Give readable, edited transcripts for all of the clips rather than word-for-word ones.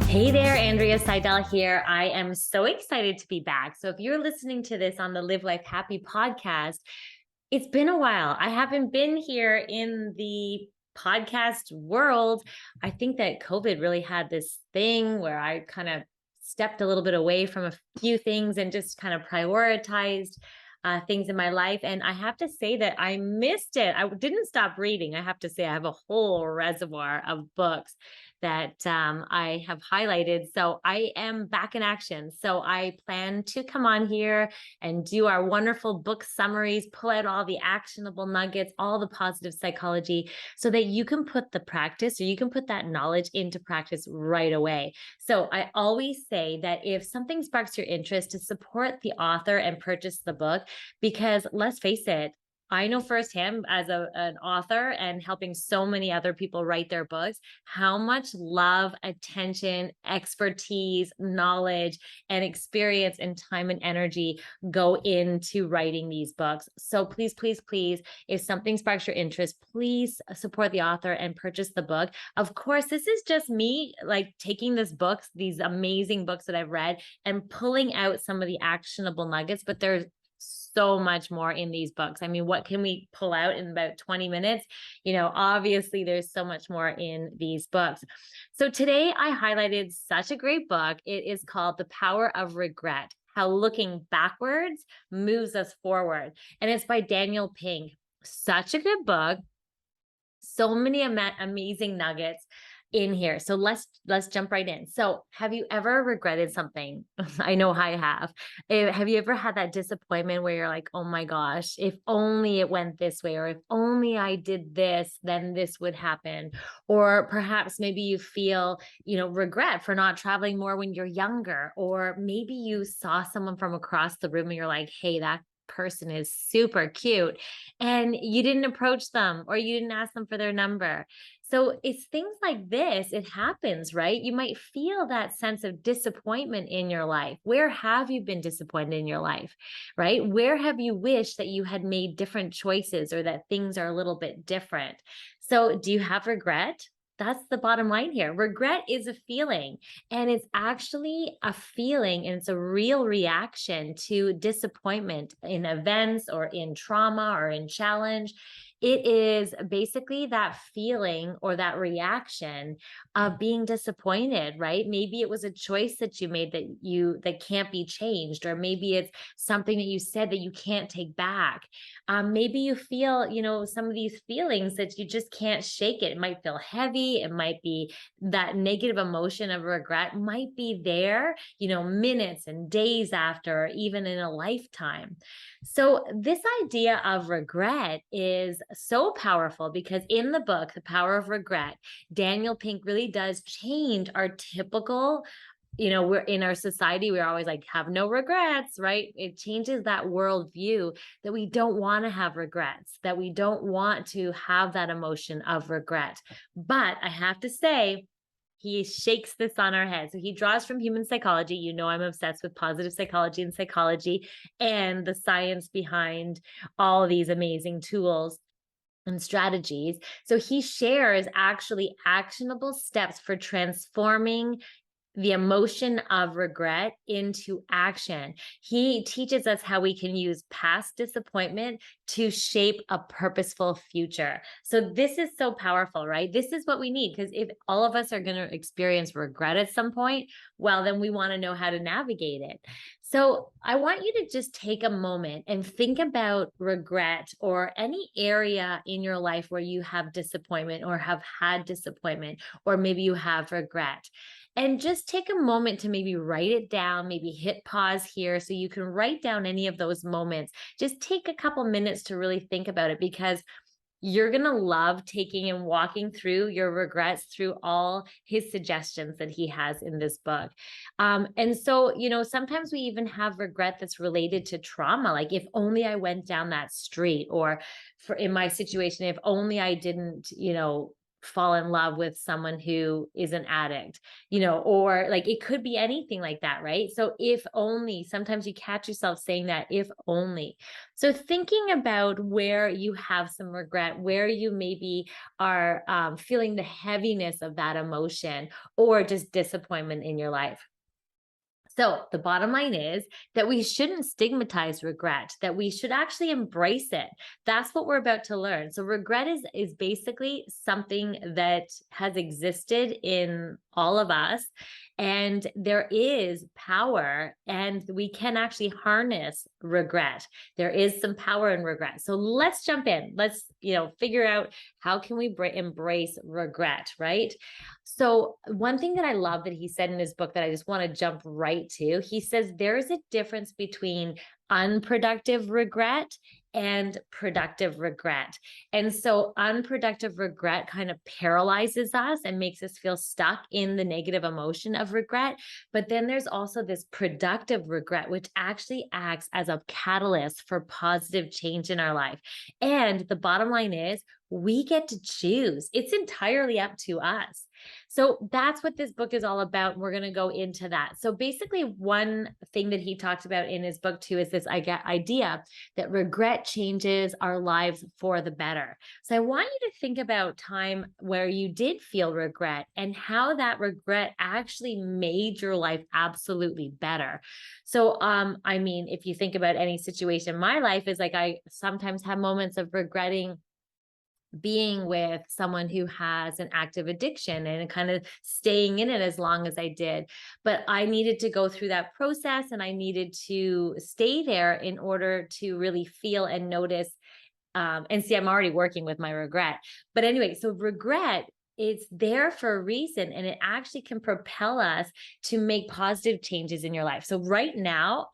Hey there, Andrea Seydel here. I am so excited to be back. So if you're listening to this on the Live Life Happy podcast, it's been a while. I haven't been here in the podcast world. I think that COVID really had this thing where I kind of stepped a little bit away from a few things and just kind of prioritized things in my life. And I have to say that I missed it. I didn't stop reading. I have to say, I have a whole reservoir of books that I have highlighted. So I am back in action. So I plan to come on here and do our wonderful book summaries, pull out all the actionable nuggets, all the positive psychology, so that you can put the practice or you can put that knowledge into practice right away. So I always say that if something sparks your interest, to support the author and purchase the book, because let's face it, I know firsthand as an author and helping so many other people write their books, how much love, attention, expertise, knowledge, and experience and time and energy go into writing these books. So please, please, please, if something sparks your interest, please support the author and purchase the book. Of course, this is just me like taking this books, these amazing books that I've read, and pulling out some of the actionable nuggets, but there's so much more in these books. I mean, what can we pull out in about 20 minutes? Obviously there's so much more in these books. So today I highlighted such a great book. It is called The Power of Regret: How Looking Backwards Moves Us Forward. And it's by Daniel Pink. Such a good book. So many amazing nuggets in here. So let's jump right in. So have you ever regretted something? I know I have. Have you ever had that disappointment where you're like, oh my gosh, if only it went this way, or if only I did this, then this would happen. Or perhaps maybe you feel, regret for not traveling more when you're younger, or maybe you saw someone from across the room and you're like, hey, that person is super cute, and you didn't approach them or you didn't ask them for their number. So it's things like this. It happens, right? You might feel that sense of disappointment in your life. Where have you been disappointed in your life, right? Where have you wished that you had made different choices or that things are a little bit different? So do you have regret? That's the bottom line here. Regret is a feeling, and it's actually a feeling, and it's a real reaction to disappointment in events or in trauma or in challenge. It is basically that feeling or that reaction of being disappointed, right? Maybe it was a choice that you made that can't be changed, or maybe it's something that you said that you can't take back. Maybe you feel, some of these feelings that you just can't shake it. It might feel heavy. It might be that negative emotion of regret might be there, minutes and days after, or even in a lifetime. So this idea of regret is so powerful because in the book, The Power of Regret, Daniel Pink really does change our typical, we're in our society, we're always like, have no regrets, right? It changes that worldview that we don't want to have regrets, that we don't want to have that emotion of regret. But I have to say, he shakes this on our head. So he draws from human psychology. I'm obsessed with positive psychology and psychology and the science behind all these amazing tools and strategies. So he shares actually actionable steps for transforming the emotion of regret into action. He teaches us how we can use past disappointment to shape a purposeful future. So this is so powerful, right? This is what we need, because if all of us are going to experience regret at some point, well, then we want to know how to navigate it. So I want you to just take a moment and think about regret or any area in your life where you have disappointment or have had disappointment, or maybe you have regret. And just take a moment to maybe write it down, maybe hit pause here so you can write down any of those moments. Just take a couple minutes to really think about it, because you're going to love taking and walking through your regrets through all his suggestions that he has in this book. And so, sometimes we even have regret that's related to trauma. Like, if only I went down that street, or in my situation, if only I didn't, fall in love with someone who is an addict, you know, or like it could be anything like that, right? So if only, sometimes you catch yourself saying that, if only. So thinking about where you have some regret, where you maybe are feeling the heaviness of that emotion or just disappointment in your life. So the bottom line is that we shouldn't stigmatize regret, that we should actually embrace it. That's what we're about to learn. So regret is basically something that has existed in all of us, and there is power, and we can actually harness regret. There is some power in regret. So let's jump in. Let's, figure out how can we embrace regret, right? So, one thing that I love that he said in his book that I just want to jump right to, he says there's a difference between unproductive regret and productive regret. And so, unproductive regret kind of paralyzes us and makes us feel stuck in the negative emotion of regret. But then there's also this productive regret, which actually acts as a catalyst for positive change in our life. And the bottom line is, we get to choose. It's entirely up to us. So that's what this book is all about. We're going to go into that. So basically, one thing that he talks about in his book too is this idea that regret changes our lives for the better. So I want you to think about time where you did feel regret and how that regret actually made your life absolutely better. So, I mean, if you think about any situation in my life, is like I sometimes have moments of regretting being with someone who has an active addiction and kind of staying in it as long as I did. But I needed to go through that process, and I needed to stay there in order to really feel and notice. And see, I'm already working with my regret. But anyway, so regret, it's there for a reason, and it actually can propel us to make positive changes in your life. So right now,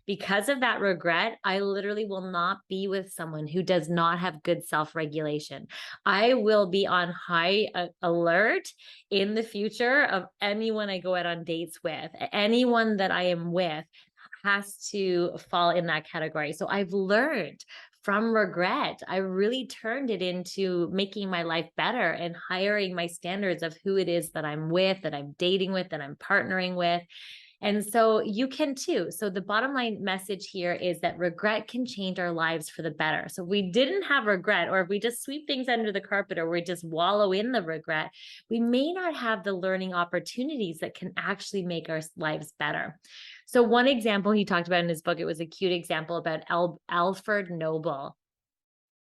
because of that regret, I literally will not be with someone who does not have good self-regulation. I will be on high alert in the future of anyone I go out on dates with. Anyone that I am with has to fall in that category. So I've learned from regret. I really turned it into making my life better and hiring my standards of who it is that I'm with, that I'm dating with, that I'm partnering with. And so you can too. So the bottom line message here is that regret can change our lives for the better. So if we didn't have regret, or if we just sweep things under the carpet, or we just wallow in the regret, we may not have the learning opportunities that can actually make our lives better. So one example he talked about in his book, it was a cute example about Alfred Nobel.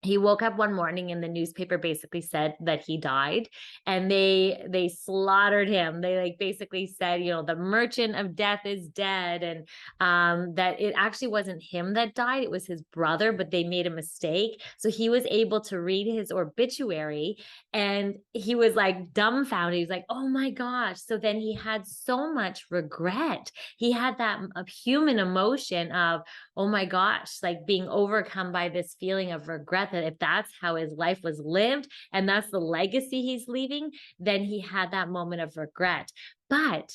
He woke up one morning and the newspaper basically said that he died, and they slaughtered him. They like basically said, the merchant of death is dead, and that it actually wasn't him that died, it was his brother, but they made a mistake. So he was able to read his obituary, and he was like dumbfounded. He's like, oh my gosh. So then he had so much regret. He had that human emotion of, oh my gosh, like being overcome by this feeling of regret, that if that's how his life was lived and that's the legacy he's leaving, then he had that moment of regret. But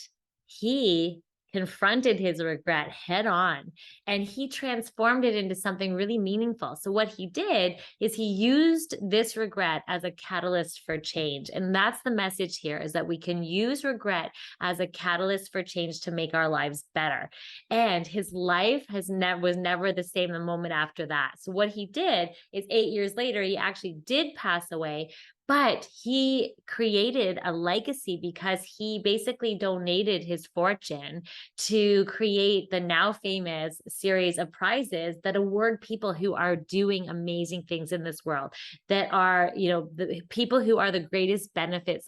he confronted his regret head on, and he transformed it into something really meaningful. So what he did is he used this regret as a catalyst for change. And that's the message here, is that we can use regret as a catalyst for change to make our lives better. And his life was never the same the moment after that. So what he did is 8 years later, he actually did pass away, but he created a legacy because he basically donated his fortune to create the now famous series of prizes that award people who are doing amazing things in this world, that are, the people who are the greatest benefits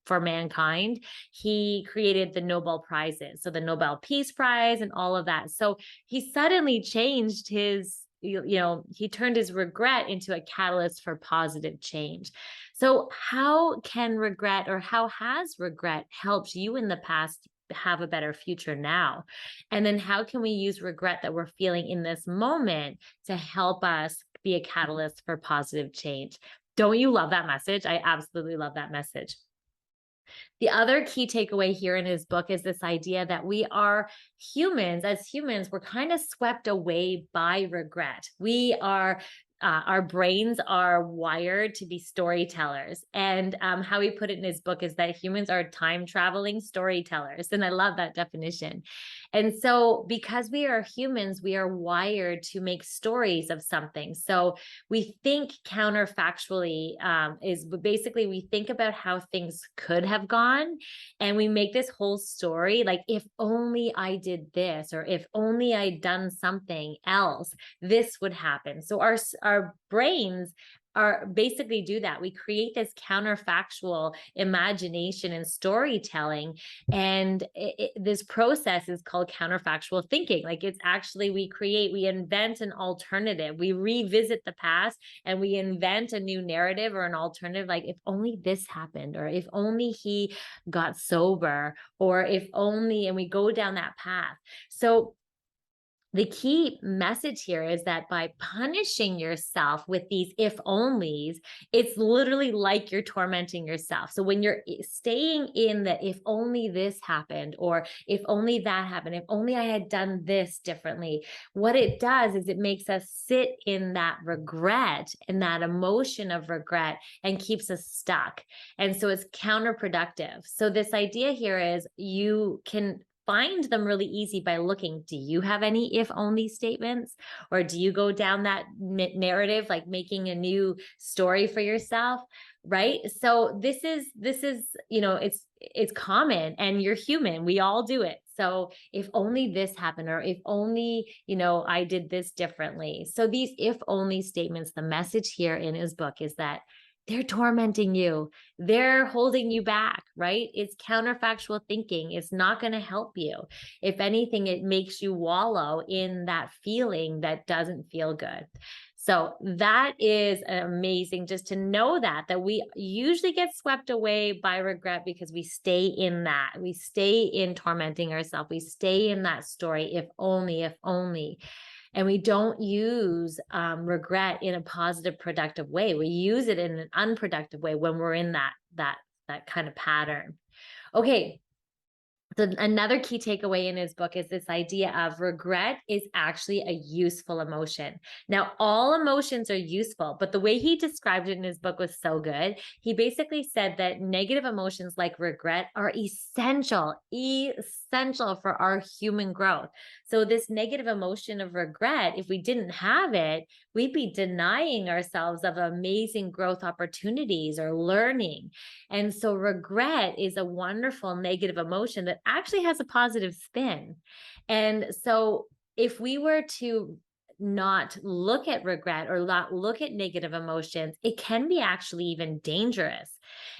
for mankind. He created the Nobel Prizes, so the Nobel Peace Prize and all of that. So he suddenly changed he turned his regret into a catalyst for positive change. So how can regret, or how has regret helped you in the past have a better future now? And then how can we use regret that we're feeling in this moment to help us be a catalyst for positive change? Don't you love that message? I absolutely love that message. The other key takeaway here in his book is this idea that we are humans. As humans, we're kind of swept away by regret. We are our brains are wired to be storytellers. And how he put it in his book is that humans are time traveling storytellers. And I love that definition. And so, because we are humans, we are wired to make stories of something. So, we think counterfactually, is basically we think about how things could have gone, and we make this whole story like, if only I did this, or if only I'd done something else, this would happen. So our brains are basically do that. We create this counterfactual imagination and storytelling. And this process is called counterfactual thinking. Like, it's actually, we invent an alternative. We revisit the past and we invent a new narrative or an alternative. Like, if only this happened, or if only he got sober, or if only, and we go down that path. So the key message here is that by punishing yourself with these if onlys, it's literally like you're tormenting yourself. So when you're staying in the if only this happened, or if only that happened, if only I had done this differently, what it does is it makes us sit in that regret and that emotion of regret and keeps us stuck. And so it's counterproductive. So this idea here is you can find them really easy by looking, do you have any if only statements, or do you go down that narrative, like making a new story for yourself, right? So this is it's common, and you're human, we all do it. So if only this happened, or if only I did this differently. So these if only statements, the message here in his book is that they're tormenting you. They're holding you back, right? It's counterfactual thinking. It's not going to help you. If anything, it makes you wallow in that feeling that doesn't feel good. So that is amazing, just to know that we usually get swept away by regret because we stay in that. We stay in tormenting ourselves. We stay in that story, if only, if only. And we don't use regret in a positive, productive way. We use it in an unproductive way when we're in that kind of pattern. Okay. So another key takeaway in his book is this idea of regret is actually a useful emotion. Now, all emotions are useful, but the way he described it in his book was so good. He basically said that negative emotions like regret are essential for our human growth. So this negative emotion of regret, if we didn't have it, we'd be denying ourselves of amazing growth opportunities or learning. And so regret is a wonderful negative emotion that actually has a positive spin. And so if we were to not look at regret or not look at negative emotions, it can be actually even dangerous.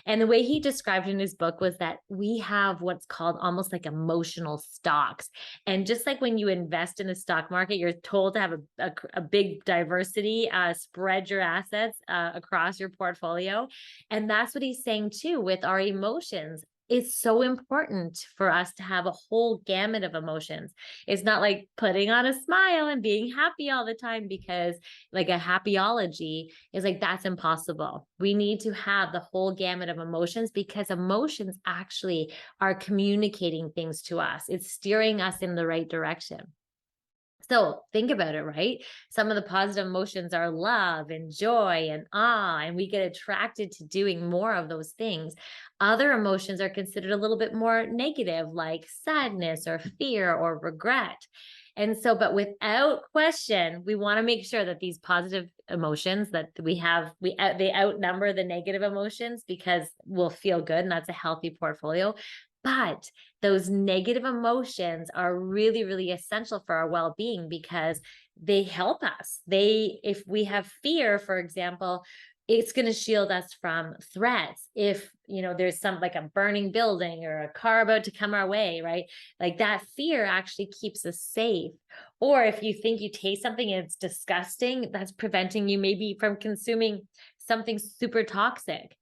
And the way he described in his book was that we have what's called almost like emotional stocks. And just like when you invest in the stock market, you're told to have a big diversity, spread your assets across your portfolio. And that's what he's saying too with our emotions. It's so important for us to have a whole gamut of emotions. It's not like putting on a smile and being happy all the time, because like a happyology is like, that's impossible. We need to have the whole gamut of emotions, because emotions actually are communicating things to us. It's steering us in the right direction. So think about it, right? Some of the positive emotions are love and joy and awe, and we get attracted to doing more of those things. Other emotions are considered a little bit more negative, like sadness or fear or regret. And so, but without question, we want to make sure that these positive emotions that we have, they outnumber the negative emotions, because we'll feel good, and that's a healthy portfolio. But those negative emotions are really, really essential for our well-being, because they help us. If we have fear, for example, it's going to shield us from threats. If, there's some like a burning building or a car about to come our way, right? Like that fear actually keeps us safe. Or if you think you taste something and it's disgusting, that's preventing you maybe from consuming something super toxic.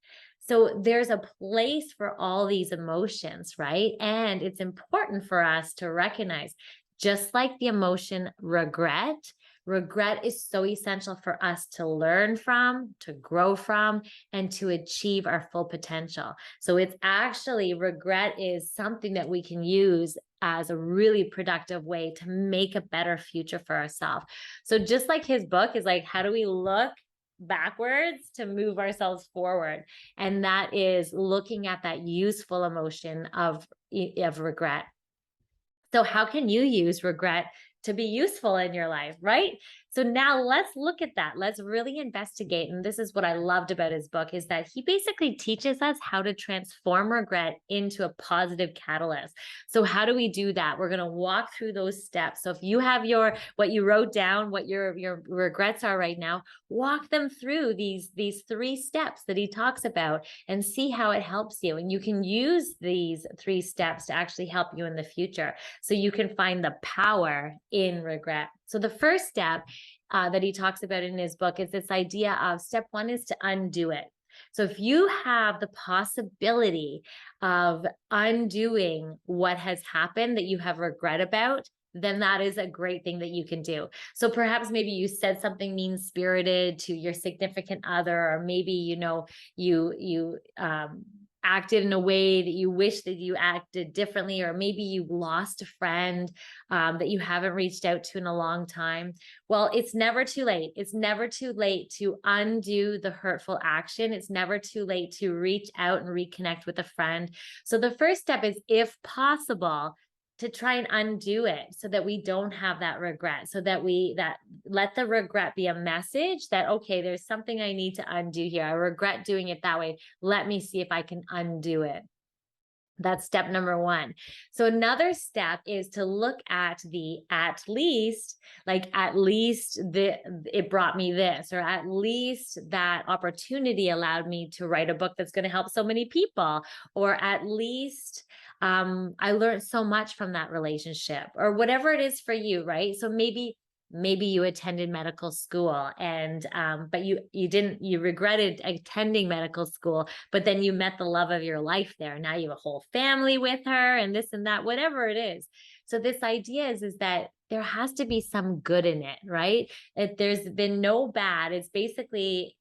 So there's a place for all these emotions, right? And it's important for us to recognize, just like the emotion regret, regret is so essential for us to learn from, to grow from, and to achieve our full potential. So it's actually, regret is something that we can use as a really productive way to make a better future for ourselves. So just like his book is like, how do we look backwards to move ourselves forward? And that is looking at that useful emotion of regret. So how can you use regret to be useful in your life, right? So now let's look at that. Let's really investigate. And this is what I loved about his book, is that he basically teaches us how to transform regret into a positive catalyst. So how do we do that? We're going to walk through those steps. So if you have what you wrote down, what your regrets are right now, walk them through these 3 steps that he talks about and see how it helps you. And you can use these 3 steps to actually help you in the future, so you can find the power in regret. So the first step that he talks about in his book is this idea of, step 1 is to undo it. So if you have the possibility of undoing what has happened that you have regret about, then that is a great thing that you can do. So perhaps maybe you said something mean-spirited to your significant other, or maybe, you acted in a way that you wish that you acted differently, or maybe you lost a friend that you haven't reached out to in a long time. Well, it's never too late. It's never too late to undo the hurtful action. It's never too late to reach out and reconnect with a friend. So the first step is, if possible, to try and undo it, so that we don't have that regret, so that let the regret be a message that, okay, there's something I need to undo here. I regret doing it that way. Let me see if I can undo it. That's step number 1. So another step is to look at least, like, at least it brought me this, or at least that opportunity allowed me to write a book that's going to help so many people, or at least I learned so much from that relationship, or whatever it is for you, right? So maybe you attended medical school, and but you regretted attending medical school, but then you met the love of your life there. Now you have a whole family with her, and this and that, whatever it is. So this idea is that there has to be some good in it, right? If there's been no bad, it's basically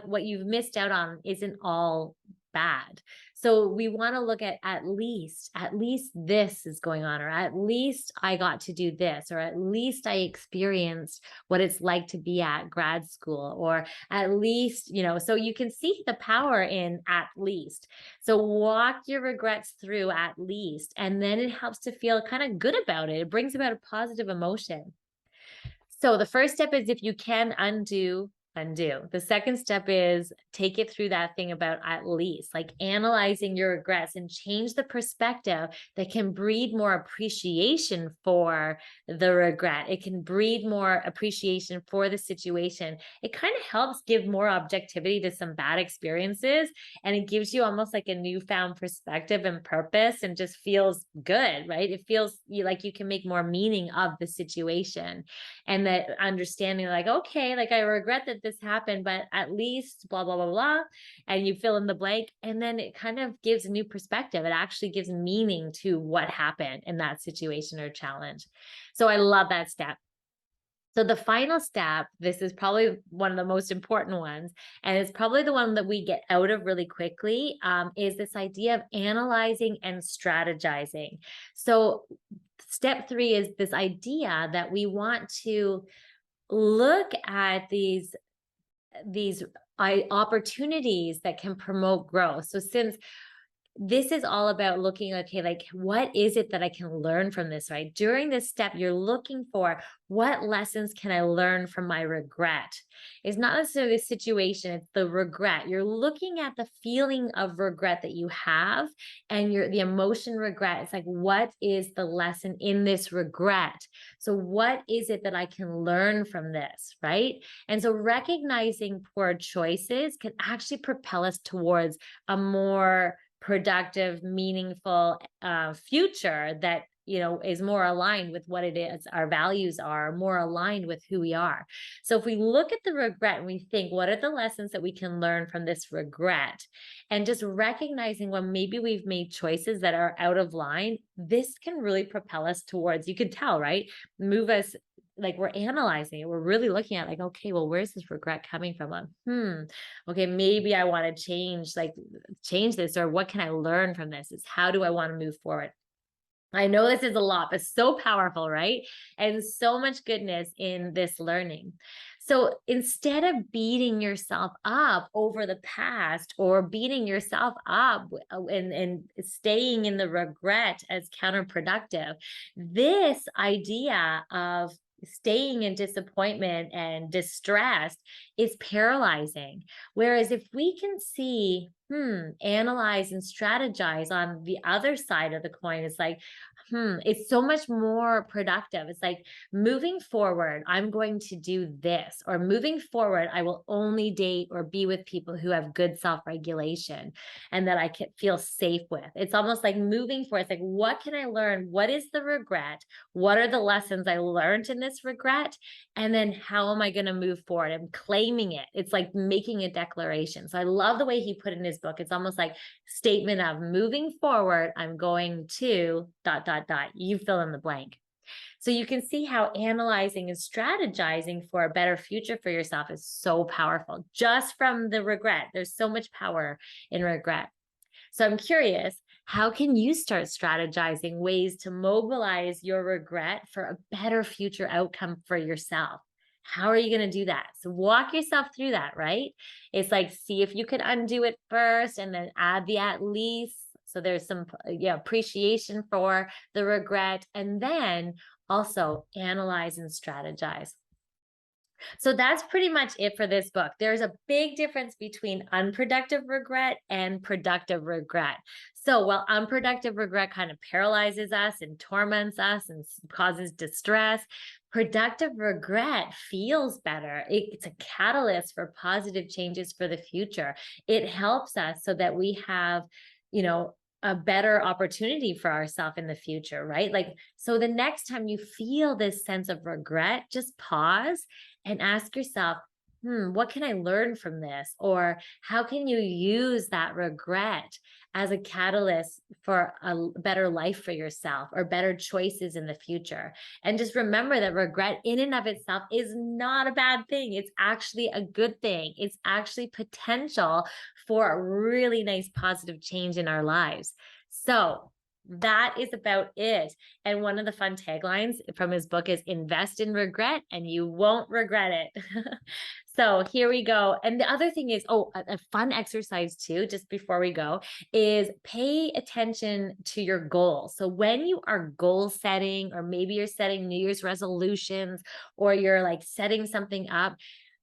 what you've missed out on isn't all bad. So we want to look at least this is going on, or at least I got to do this, or at least I experienced what it's like to be at grad school, or at least, so you can see the power in at least. So walk your regrets through at least, and then it helps to feel kind of good about it. It brings about a positive emotion. So the first step is, if you can undo. The second step is take it through that thing about at least, like analyzing your regrets, and change the perspective that can breed more appreciation for the regret. It can breed more appreciation for the situation. It kind of helps give more objectivity to some bad experiences, and it gives you almost like a newfound perspective and purpose, and just feels good, right? It feels like you can make more meaning of the situation, and that understanding, like, okay, like, I regret that this happened, but at least blah, blah, blah, blah. And you fill in the blank. And then it kind of gives a new perspective. It actually gives meaning to what happened in that situation or challenge. So I love that step. So the final step, this is probably one of the most important ones, and it's probably the one that we get out of really quickly, is this idea of analyzing and strategizing. So step 3 is this idea that we want to look at these opportunities that can promote growth. So since this is all about looking, okay, like, what is it that I can learn from this, right? During this step, you're looking for, what lessons can I learn from my regret? It's not necessarily the situation, it's the regret. You're looking at the feeling of regret that you have, and the emotion regret. It's like, what is the lesson in this regret? So what is it that I can learn from this, right? And so recognizing poor choices can actually propel us towards a more productive, meaningful future that is more aligned with what it is our values are, more aligned with who we are. So if we look at the regret and we think, what are the lessons that we can learn from this regret, and just recognizing when maybe we've made choices that are out of line, this can really propel us towards, you can tell, right, move us like we're analyzing it. We're really looking at like, okay, well, where's this regret coming from? Okay, maybe I want to change this, or what can I learn from this? Is how do I want to move forward? I know this is a lot, but so powerful, right? And so much goodness in this learning. So instead of beating yourself up over the past or beating yourself up and staying in the regret as counterproductive, this idea of staying in disappointment and distress is paralyzing. Whereas if we can see, analyze and strategize on the other side of the coin, it's like, it's so much more productive. It's like moving forward, I'm going to do this, or moving forward, I will only date or be with people who have good self-regulation and that I can feel safe with. It's almost like moving forward. It's like, what can I learn? What is the regret? What are the lessons I learned in this regret? And then how am I going to move forward? I'm claiming it. It's like making a declaration. So I love the way he put it in his book. It's almost like statement of moving forward, I'm going to ... You fill in the blank. So you can see how analyzing and strategizing for a better future for yourself is so powerful just from the regret. There's so much power in regret. So I'm curious, how can you start strategizing ways to mobilize your regret for a better future outcome for yourself? How are you going to do that? So walk yourself through that, right? It's like, see if you can undo it first and then add the at least. So there's some appreciation for the regret, and then also analyze and strategize. So that's pretty much it for this book. There's a big difference between unproductive regret and productive regret. So while unproductive regret kind of paralyzes us and torments us and causes distress, productive regret feels better. It's a catalyst for positive changes for the future. It helps us so that we have, a better opportunity for ourselves in the future, right? Like, so the next time you feel this sense of regret, just pause and ask yourself, what can I learn from this? Or how can you use that regret as a catalyst for a better life for yourself or better choices in the future? And just remember that regret in and of itself is not a bad thing. It's actually a good thing. It's actually potential for a really nice positive change in our lives. So that is about it. And one of the fun taglines from his book is invest in regret and you won't regret it. So here we go. And the other thing is, a fun exercise too, just before we go, is pay attention to your goals. So when you are goal setting, or maybe you're setting New Year's resolutions, or you're like setting something up,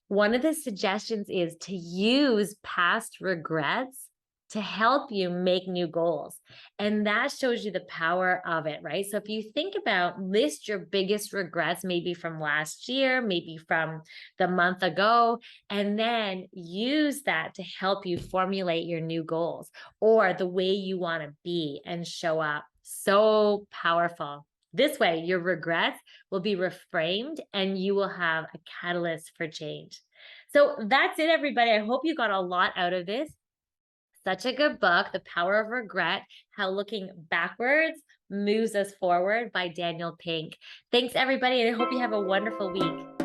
one of the suggestions is to use past regrets to help you make new goals. And that shows you the power of it, right? So if you think about, list your biggest regrets, maybe from last year, maybe from the month ago, and then use that to help you formulate your new goals or the way you want to be and show up. So powerful. This way, your regrets will be reframed and you will have a catalyst for change. So that's it, everybody. I hope you got a lot out of this. Such a good book, The Power of Regret, How Looking Backwards Moves Us Forward by Daniel Pink. Thanks, everybody, and I hope you have a wonderful week.